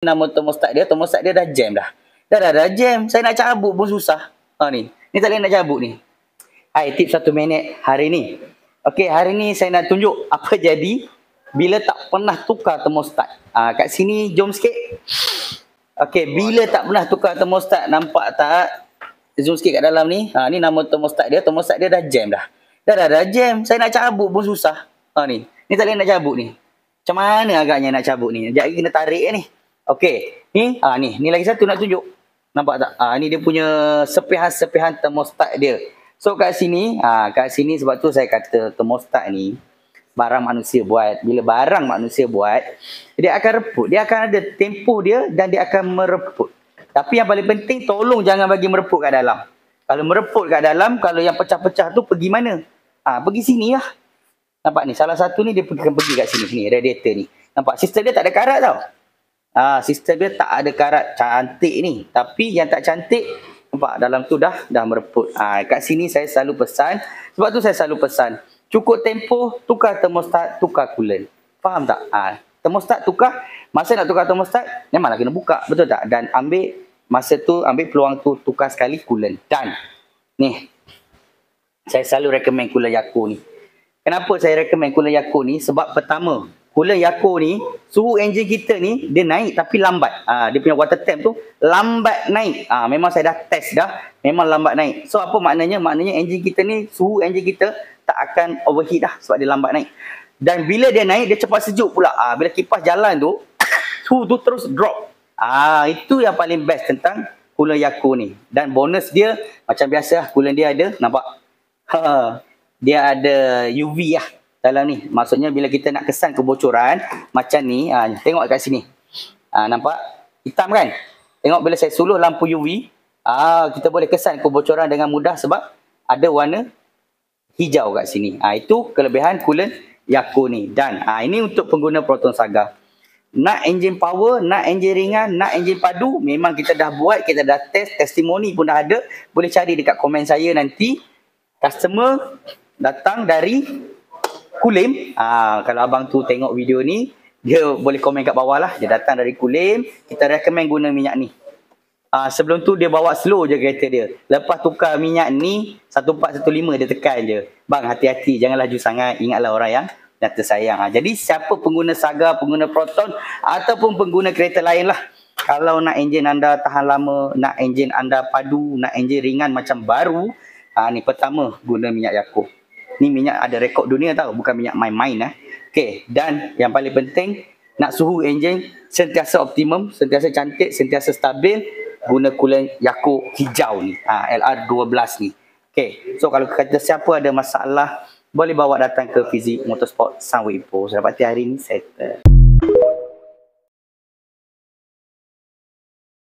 Nama termostat dia dah jam dah. Dah jam. Saya nak cabut pun susah. Ni tak boleh nak cabut ni. Hai, tips 1 minit hari ni. Okey, hari ni saya nak tunjuk apa jadi bila tak pernah tukar termostat. Kat sini jom sikit. Okey, bila tak pernah tukar termostat, nampak tak? Zoom sikit kat dalam ni. Ni nama termostat dia dah jam dah. Dah jam. Saya nak cabut pun susah. Ni tak boleh nak cabut ni. Macam mana agaknya nak cabut ni? Sekejap lagi kena tarik ni. Okey, ni lagi satu nak tunjuk. Nampak tak? Ni dia punya sepihan-sepihan termostat dia. So kat sini sebab tu saya kata termostat ni barang manusia buat. Bila barang manusia buat, dia akan reput. Dia akan ada tempoh dia dan dia akan mereput. Tapi yang paling penting, tolong jangan bagi mereput kat dalam. Kalau mereput kat dalam, kalau yang pecah-pecah tu pergi mana? Pergi sini lah. Nampak ni, salah satu ni dia pergi kat sini. Ni, radiator ni. Nampak, sistem dia tak ada karat tau. Sistem dia tak ada karat. Cantik ni. Tapi yang tak cantik, nampak dalam tu dah mereput. Kat sini saya selalu pesan. Sebab tu saya selalu pesan. Cukup tempoh, tukar termostat, tukar coolant. Faham tak? Termostat tukar. Masa nak tukar termostat, memanglah kena buka. Betul tak? Dan ambil peluang tu, tukar sekali coolant. Dan ni, saya selalu recommend coolant Yakult ni. Kenapa saya recommend coolant Yakult ni? Sebab pertama, coolant Yakult ni, suhu enjin kita ni, dia naik tapi lambat. Dia punya water temp tu, lambat naik. Memang saya dah test dah, memang lambat naik. So, apa maknanya? Maknanya enjin kita ni, suhu enjin kita tak akan overheat dah sebab dia lambat naik. Dan bila dia naik, dia cepat sejuk pula. Bila kipas jalan tu, suhu tu terus drop. Itu yang paling best tentang coolant Yakult ni. Dan bonus dia, macam biasa coolant dia ada, nampak? Dia ada UV lah dalam ni. Maksudnya bila kita nak kesan kebocoran macam ni, tengok kat sini. Nampak? Hitam kan? Tengok bila saya suluh lampu UV, kita boleh kesan kebocoran dengan mudah sebab ada warna hijau kat sini. Itu kelebihan coolant Yakult ni. Dan ini untuk pengguna Proton Saga. Nak enjin power, nak enjin ringan, nak enjin padu, memang kita dah buat, kita dah test, testimoni pun dah ada. Boleh cari dekat komen saya nanti. Customer datang dari Kulim. Kalau abang tu tengok video ni, dia boleh komen kat bawah lah. Dia datang dari Kulim. Kita recommend guna minyak ni. Sebelum tu dia bawa slow je kereta dia. Lepas tukar minyak ni, 1415 dia tekan je. Bang, hati-hati. Jangan laju sangat. Ingatlah orang yang tersayang. Jadi siapa pengguna Saga, pengguna Proton ataupun pengguna kereta lain lah. Kalau nak enjin anda tahan lama, nak enjin anda padu, nak enjin ringan macam baru, ni pertama guna minyak Yakult. Ni minyak ada rekod dunia tau, bukan minyak main-main. Okey, dan yang paling penting, nak suhu enjin sentiasa optimum, sentiasa cantik, sentiasa stabil, guna coolant Yakult hijau ni, LR12 ni. Okey, so kalau kata siapa ada masalah, boleh bawa datang ke Fizik Motorsport Sunway Ipoh. Selamat hari ni settle.